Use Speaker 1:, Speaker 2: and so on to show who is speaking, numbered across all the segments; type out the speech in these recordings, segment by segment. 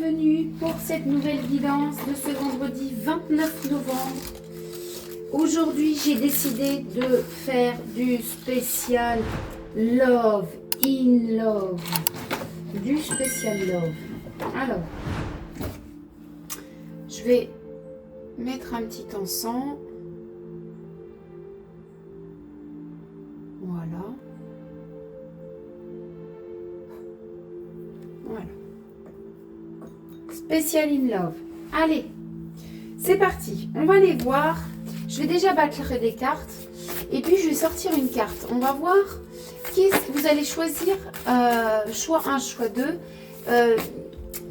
Speaker 1: bienvenue pour cette nouvelle guidance de ce vendredi 29 novembre. Aujourd'hui, j'ai décidé de faire du spécial Love in Love. Du spécial Love. Alors, je vais mettre un petit encens. Voilà. Voilà. Spécial in Love. Allez, c'est parti. On va aller voir. Je vais déjà battre des cartes. Et puis, je vais sortir une carte. On va voir qui vous allez choisir. Choix 1, choix 2.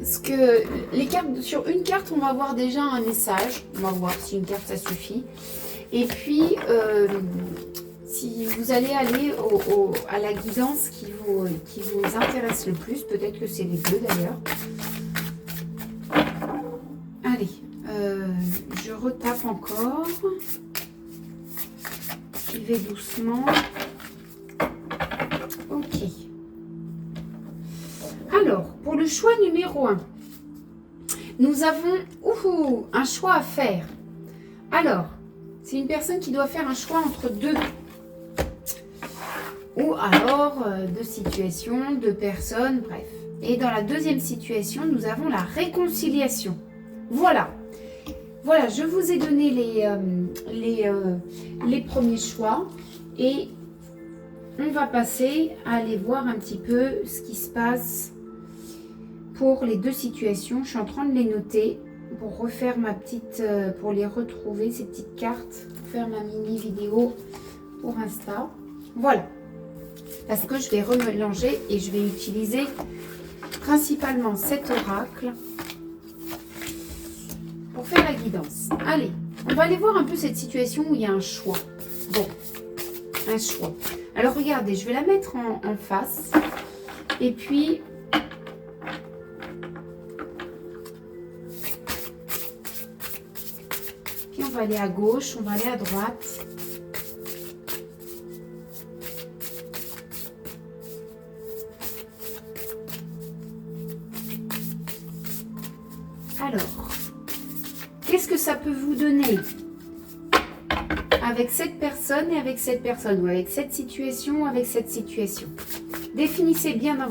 Speaker 1: Ce que les cartes, sur une carte, on va voir déjà un message. On va voir si une carte, ça suffit. Et puis, si vous allez aller à la guidance qui vous intéresse le plus, peut-être que c'est les deux d'ailleurs. Allez, je retape encore. J'y vais doucement. Ok. Alors, pour le choix numéro 1, nous avons un choix à faire. Alors, c'est une personne qui doit faire un choix entre deux. Ou alors deux situations, deux personnes, bref. Et dans la deuxième situation, nous avons la réconciliation. Voilà. Voilà, je vous ai donné les premiers choix. Et on va passer à aller voir un petit peu ce qui se passe pour les deux situations. Je suis en train de les noter pour refaire ma petite, pour les retrouver, ces petites cartes, pour faire ma mini vidéo pour Insta. Voilà. Parce que je vais remélanger et je vais utiliser principalement cet oracle pour faire la guidance. Allez, on va aller voir un peu cette situation où il y a un choix. Bon, un choix. Alors regardez, je vais la mettre en face. Et puis, on va aller à gauche, on va aller à droite. Alors, qu'est-ce que ça peut vous donner avec cette personne et avec cette personne, ou avec cette situation ou avec cette situation? Définissez bien dans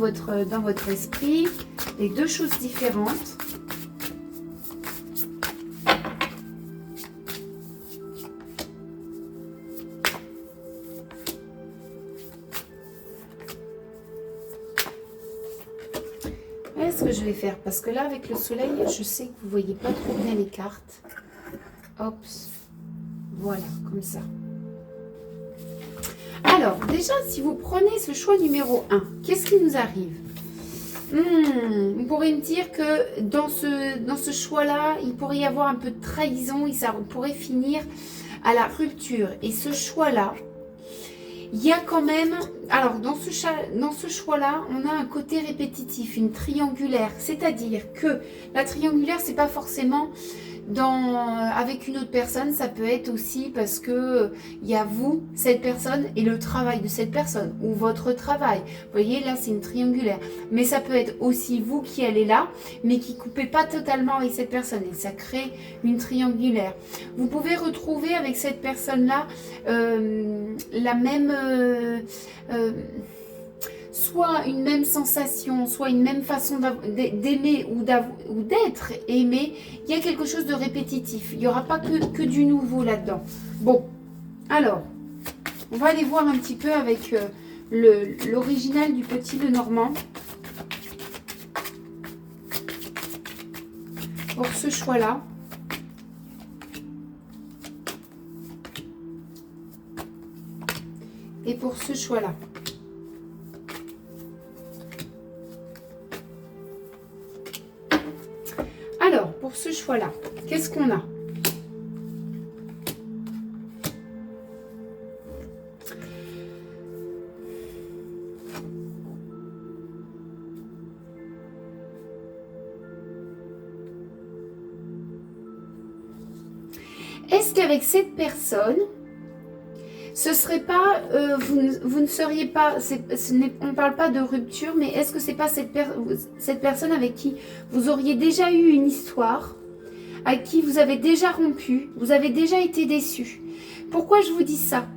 Speaker 1: votre esprit les deux choses différentes. Ce que je vais faire, parce que là avec le soleil je sais que vous voyez pas trop bien les cartes. Hop, voilà, comme ça. Alors déjà, si vous prenez ce choix numéro 1, qu'est-ce qui nous arrive? Vous pourrez me dire que dans ce choix là il pourrait y avoir un peu de trahison et ça pourrait finir à la rupture. Et ce choix là, il y a quand même, alors dans ce choix-là, on a un côté répétitif, une triangulaire. C'est-à-dire que la triangulaire, c'est pas forcément avec une autre personne, ça peut être aussi parce que il y a vous, cette personne, et le travail de cette personne, ou votre travail. Vous voyez, là, c'est une triangulaire. Mais ça peut être aussi vous qui allez là, mais qui ne coupez pas totalement avec cette personne. Et ça crée une triangulaire. Vous pouvez retrouver avec cette personne-là la même... soit une même sensation, soit une même façon d'aimer ou d'être aimé. Il y a quelque chose de répétitif. Il n'y aura pas que du nouveau là-dedans. Bon, alors, on va aller voir un petit peu avec l'original du Petit Lenormand. Pour ce choix-là. Et pour ce choix-là. Alors, pour ce choix-là, qu'est-ce qu'on a? Est-ce qu'avec cette personne, Ce serait pas, vous ne seriez pas, on ne parle pas de rupture, mais est-ce que c'est pas cette personne avec qui vous auriez déjà eu une histoire, à qui vous avez déjà rompu, vous avez déjà été déçu? Pourquoi je vous dis ça?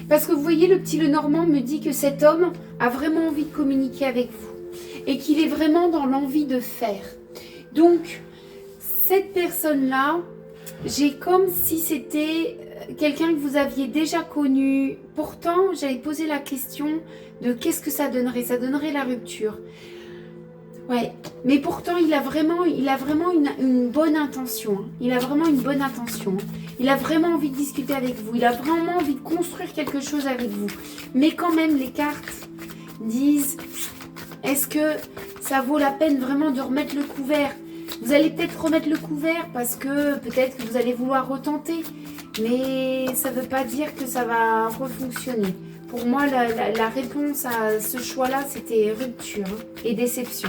Speaker 1: Parce que vous voyez, le petit Lenormand me dit que cet homme a vraiment envie de communiquer avec vous et qu'il est vraiment dans l'envie de faire. Donc, cette personne-là, j'ai comme si c'était quelqu'un que vous aviez déjà connu. Pourtant, j'avais posé la question de qu'est-ce que ça donnerait? Ça donnerait la rupture. Ouais, mais pourtant, il a vraiment une bonne intention. Hein. Il a vraiment une bonne intention. Il a vraiment envie de discuter avec vous. Il a vraiment envie de construire quelque chose avec vous. Mais quand même, les cartes disent, est-ce que ça vaut la peine vraiment de remettre le couvert? Vous allez peut-être remettre le couvert parce que peut-être que vous allez vouloir retenter. Mais ça ne veut pas dire que ça va refonctionner. Pour moi, la réponse à ce choix-là, c'était rupture et déception.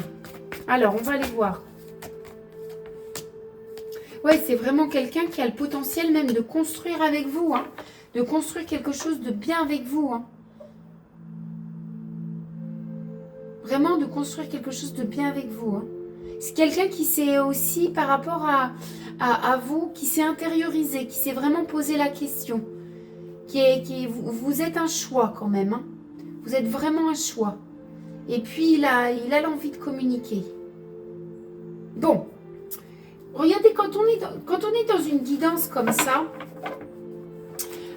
Speaker 1: Alors, on va aller voir. Ouais, c'est vraiment quelqu'un qui a le potentiel même de construire avec vous. Hein, de construire quelque chose de bien avec vous. Hein. Vraiment de construire quelque chose de bien avec vous. Hein. C'est quelqu'un qui s'est aussi, par rapport à vous, qui s'est intériorisé, qui s'est vraiment posé la question. Vous êtes un choix quand même. Hein. Vous êtes vraiment un choix. Et puis, il a l'envie de communiquer. Bon. Regardez, quand on est dans une guidance comme ça,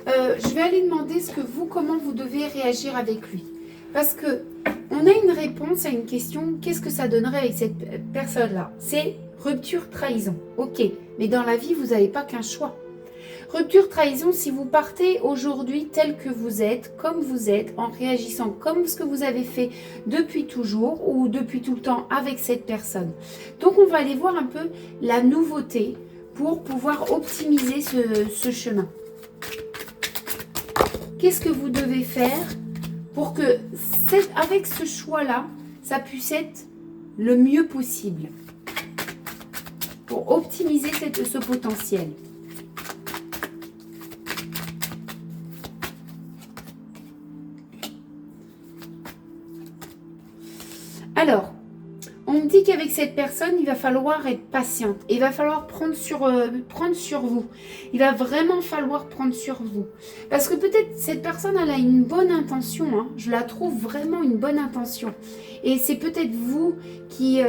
Speaker 1: je vais aller demander comment vous devez réagir avec lui. Parce que on a une réponse à une question, qu'est-ce que ça donnerait avec cette personne-là? C'est rupture, trahison. Ok, mais dans la vie, vous n'avez pas qu'un choix. Rupture, trahison, si vous partez aujourd'hui tel que vous êtes, comme vous êtes, en réagissant comme ce que vous avez fait depuis toujours ou depuis tout le temps avec cette personne. Donc, on va aller voir un peu la nouveauté pour pouvoir optimiser ce chemin. Qu'est-ce que vous devez faire pour que, avec ce choix-là, ça puisse être le mieux possible pour optimiser ce potentiel? Alors, on me dit qu'avec cette personne, il va falloir être patiente. Il va falloir prendre sur vous. Il va vraiment falloir prendre sur vous. Parce que peut-être cette personne, elle a une bonne intention. Hein. Je la trouve vraiment une bonne intention. Et c'est peut-être vous qui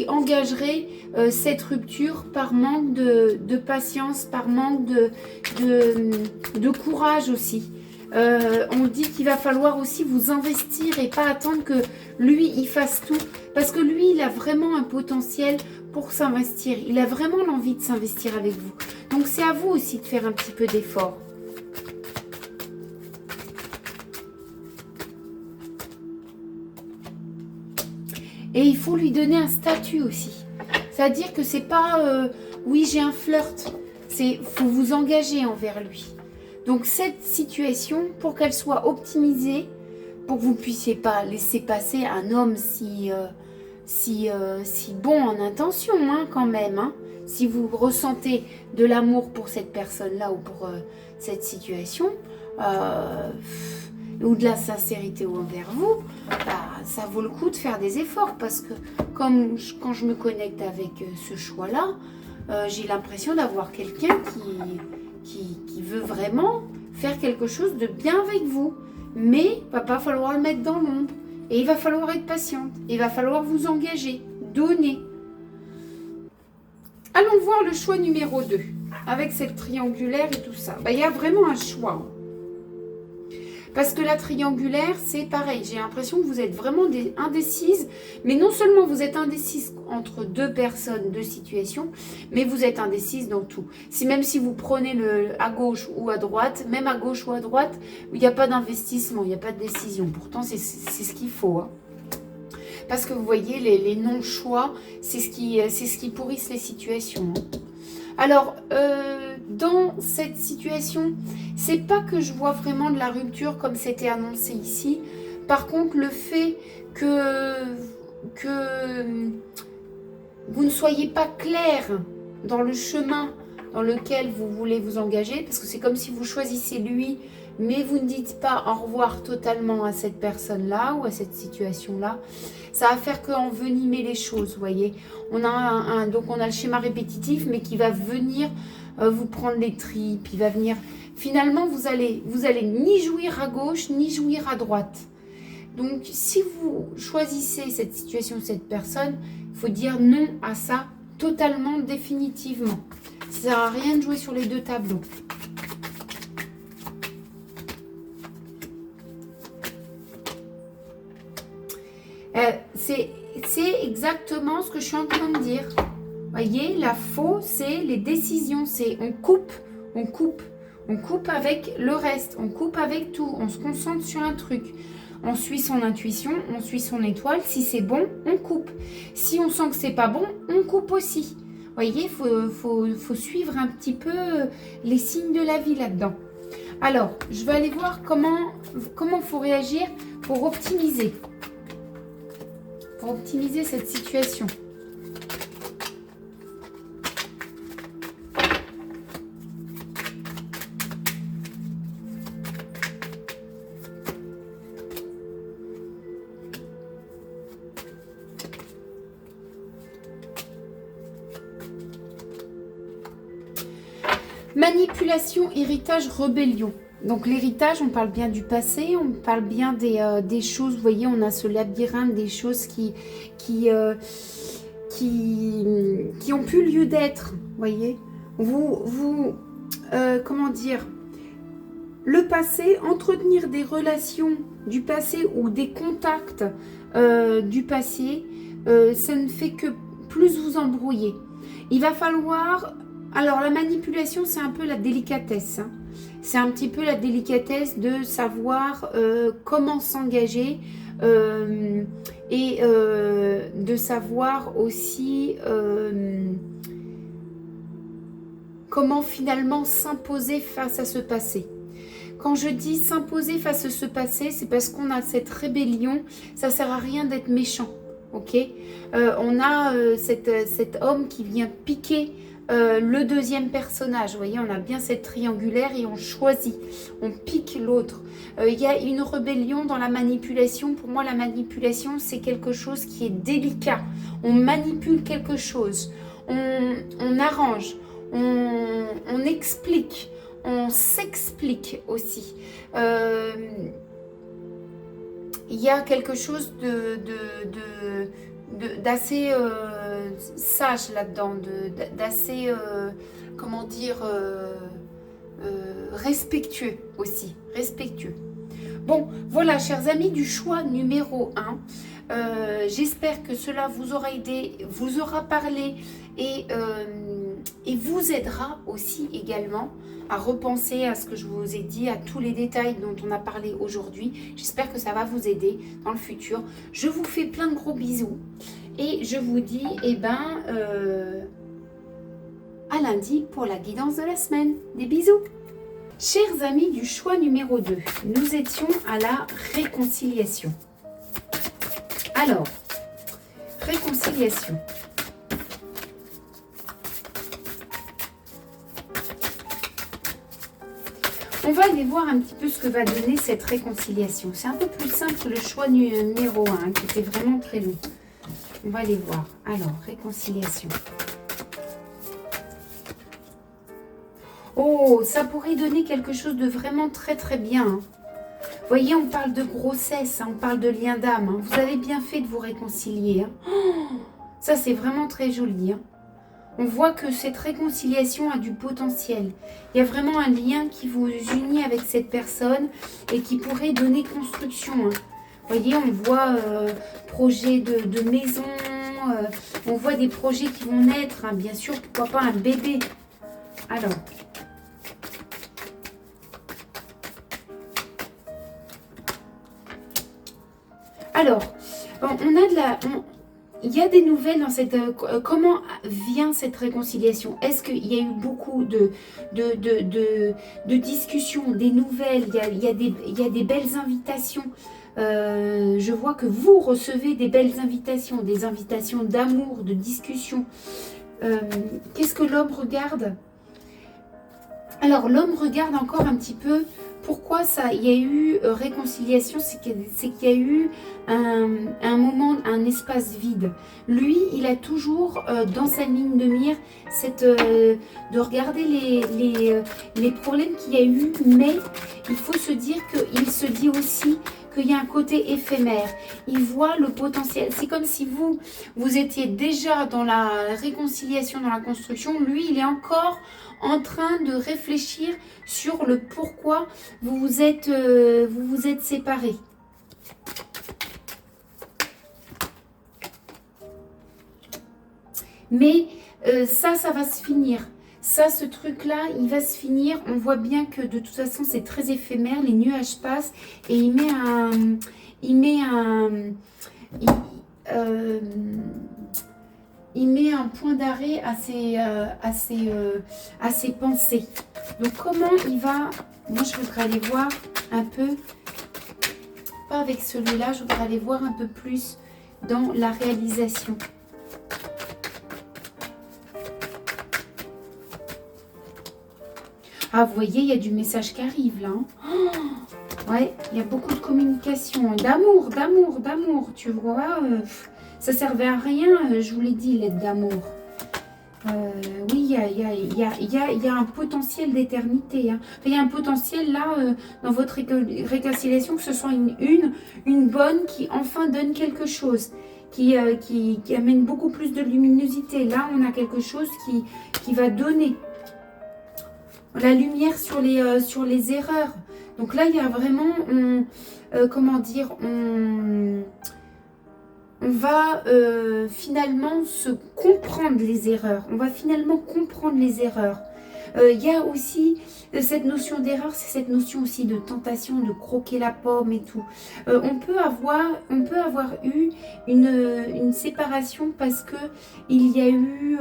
Speaker 1: engagerez cette rupture par manque de patience, par manque de courage aussi. On dit qu'il va falloir aussi vous investir et pas attendre que lui il fasse tout, parce que lui il a vraiment un potentiel pour s'investir, il a vraiment l'envie de s'investir avec vous, donc c'est à vous aussi de faire un petit peu d'effort. Et il faut lui donner un statut aussi, c'est-à-dire que c'est pas oui j'ai un flirt, c'est faut vous engager envers lui. Donc cette situation, pour qu'elle soit optimisée, pour que vous ne puissiez pas laisser passer un homme si bon en intention, hein, quand même. Hein. Si vous ressentez de l'amour pour cette personne-là ou pour cette situation, ou de la sincérité envers vous, ça vaut le coup de faire des efforts. Parce que quand je me connecte avec ce choix-là, j'ai l'impression d'avoir quelqu'un qui veut vraiment faire quelque chose de bien avec vous. Mais il va pas falloir le mettre dans l'ombre. Et il va falloir être patiente. Il va falloir vous engager, donner. Allons voir le choix numéro 2. Avec cette triangulaire et tout ça. Il y a vraiment un choix. Parce que la triangulaire, c'est pareil. J'ai l'impression que vous êtes vraiment indécise. Mais non seulement vous êtes indécise entre deux personnes, deux situations, mais vous êtes indécise dans tout. Même si vous prenez à gauche ou à droite, même à gauche ou à droite, il n'y a pas d'investissement, il n'y a pas de décision. Pourtant, c'est ce qu'il faut. Hein. Parce que vous voyez, les non-choix, c'est ce qui pourrisse les situations. Hein. Alors, dans cette situation, c'est pas que je vois vraiment de la rupture comme c'était annoncé ici. Par contre, le fait que vous ne soyez pas clair dans le chemin dans lequel vous voulez vous engager, parce que c'est comme si vous choisissez lui, mais vous ne dites pas au revoir totalement à cette personne-là ou à cette situation-là. Ça va faire qu'envenimer les choses, vous voyez. On a donc on a le schéma répétitif, mais qui va venir vous prendre les tripes, il va venir... Finalement, vous allez ni jouir à gauche, ni jouir à droite. Donc, si vous choisissez cette situation, cette personne, il faut dire non à ça totalement, définitivement. Ça ne sert à rien de jouer sur les deux tableaux. C'est exactement ce que je suis en train de dire. Vous voyez, la faux, c'est les décisions. C'est on coupe. On coupe avec le reste. On coupe avec tout. On se concentre sur un truc. On suit son intuition, on suit son étoile. Si c'est bon, on coupe. Si on sent que c'est pas bon, on coupe aussi. Vous voyez, il faut suivre un petit peu les signes de la vie là-dedans. Alors, je vais aller voir comment il faut réagir pour optimiser. Pour optimiser cette situation. Manipulation, héritage, rébellion. Donc l'héritage, on parle bien du passé, on parle bien des choses, vous voyez, on a ce labyrinthe des choses qui ont plus lieu d'être, vous voyez. Comment dire, le passé, entretenir des relations du passé ou des contacts du passé, ça ne fait que plus vous embrouiller. Il va falloir... Alors, la manipulation, c'est un peu la délicatesse. Hein. C'est un petit peu la délicatesse de savoir comment s'engager et de savoir aussi comment finalement s'imposer face à ce passé. Quand je dis s'imposer face à ce passé, c'est parce qu'on a cette rébellion. Ça ne sert à rien d'être méchant. Ok, on a cet homme qui vient piquer le deuxième personnage. Vous voyez, on a bien cette triangulaire et on choisit, on pique l'autre. Il y a une rébellion dans la manipulation. Pour moi, la manipulation, c'est quelque chose qui est délicat. On manipule quelque chose, on arrange, on explique, on s'explique aussi. Il y a quelque chose d'assez sage là-dedans, d'assez, comment dire, respectueux aussi, respectueux. Bon, voilà, chers amis du choix numéro 1, j'espère que cela vous aura aidé, vous aura parlé et vous aidera aussi également à repenser à ce que je vous ai dit, à tous les détails dont on a parlé aujourd'hui. J'espère que ça va vous aider dans le futur. Je vous fais plein de gros bisous et je vous dis à lundi pour la guidance de la semaine. Des bisous. Chers amis du choix numéro 2, nous étions à la réconciliation. Alors, réconciliation. On va aller voir un petit peu ce que va donner cette réconciliation. C'est un peu plus simple que le choix numéro 1, qui était vraiment très long. On va aller voir. Alors, réconciliation. Oh, ça pourrait donner quelque chose de vraiment très très bien. Hein. Vous voyez, on parle de grossesse, hein, on parle de lien d'âme. Hein. Vous avez bien fait de vous réconcilier. Hein. Oh, ça, c'est vraiment très joli. Hein. On voit que cette réconciliation a du potentiel. Il y a vraiment un lien qui vous unit avec cette personne et qui pourrait donner construction. Hein. Vous voyez, on voit projet de maison, on voit des projets qui vont naître. Hein. Bien sûr, pourquoi pas un bébé. Alors, on a de la... Il y a des nouvelles dans cette... comment vient cette réconciliation? Est-ce qu'il y a eu beaucoup de discussions, des nouvelles? Il y a des belles invitations. Je vois que vous recevez des belles invitations, des invitations d'amour, de discussion. Qu'est-ce que l'homme regarde? Alors, l'homme regarde encore un petit peu pourquoi ça, il y a eu réconciliation, c'est qu'il y a eu un moment, un espace vide. Lui, il a toujours dans sa ligne de mire de regarder les problèmes qu'il y a eu, mais il faut se dire qu'il se dit aussi qu'il y a un côté éphémère. Il voit le potentiel. C'est comme si vous étiez déjà dans la réconciliation, dans la construction. Lui, il est encore en train de réfléchir sur le pourquoi vous vous êtes séparés. Mais ça va se finir. Ça, ce truc-là, il va se finir. On voit bien que de toute façon, c'est très éphémère. Les nuages passent et il met un point d'arrêt à ses pensées. Donc, comment il va... Moi, je voudrais aller voir un peu... Pas avec celui-là, je voudrais aller voir un peu plus dans la réalisation. Ah, vous voyez, il y a du message qui arrive, là. Oh, ouais, il y a beaucoup de communication. D'amour. Tu vois, ça servait à rien, je vous l'ai dit, l'aide d'amour. Oui, il y a un potentiel d'éternité. Hein. Enfin, il y a un potentiel, là, dans votre réconciliation, que ce soit une bonne qui enfin donne quelque chose. Qui amène beaucoup plus de luminosité. Là, on a quelque chose qui va donner la lumière sur les erreurs. Donc là, il y a vraiment, comment dire, on va finalement se comprendre les erreurs. On va finalement comprendre les erreurs. Il y a aussi cette notion d'erreur, c'est cette notion aussi de tentation, de croquer la pomme et tout. On peut avoir eu une séparation parce que il y a eu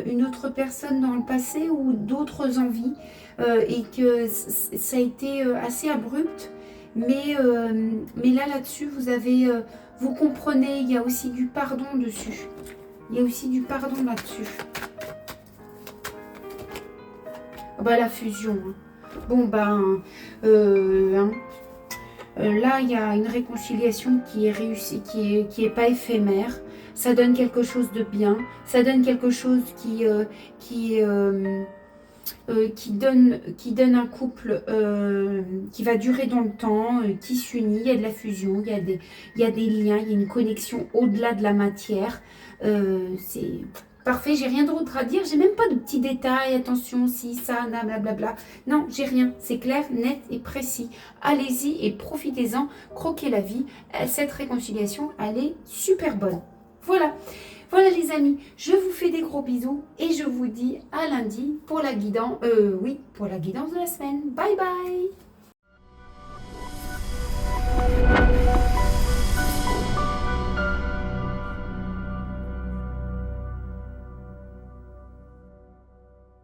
Speaker 1: une autre personne dans le passé ou d'autres envies et que ça a été assez abrupt. Mais là-dessus, vous comprenez, il y a aussi du pardon dessus. Il y a aussi du pardon là-dessus. Bah, la fusion. Bon, ben, là, il y a une réconciliation qui est réussie, qui est pas éphémère. Ça donne quelque chose de bien. Ça donne quelque chose qui donne un couple qui va durer dans le temps, qui s'unit. Il y a de la fusion, il y a des liens, il y a une connexion au-delà de la matière. C'est parfait, j'ai rien d'autre à dire. J'ai même pas de petits détails, attention, si, ça, blablabla. Non, j'ai rien. C'est clair, net et précis. Allez-y et profitez-en. Croquez la vie. Cette réconciliation, elle est super bonne. Voilà. Voilà les amis, je vous fais des gros bisous et je vous dis à lundi pour la guidance, pour la guidance de la semaine. Bye bye.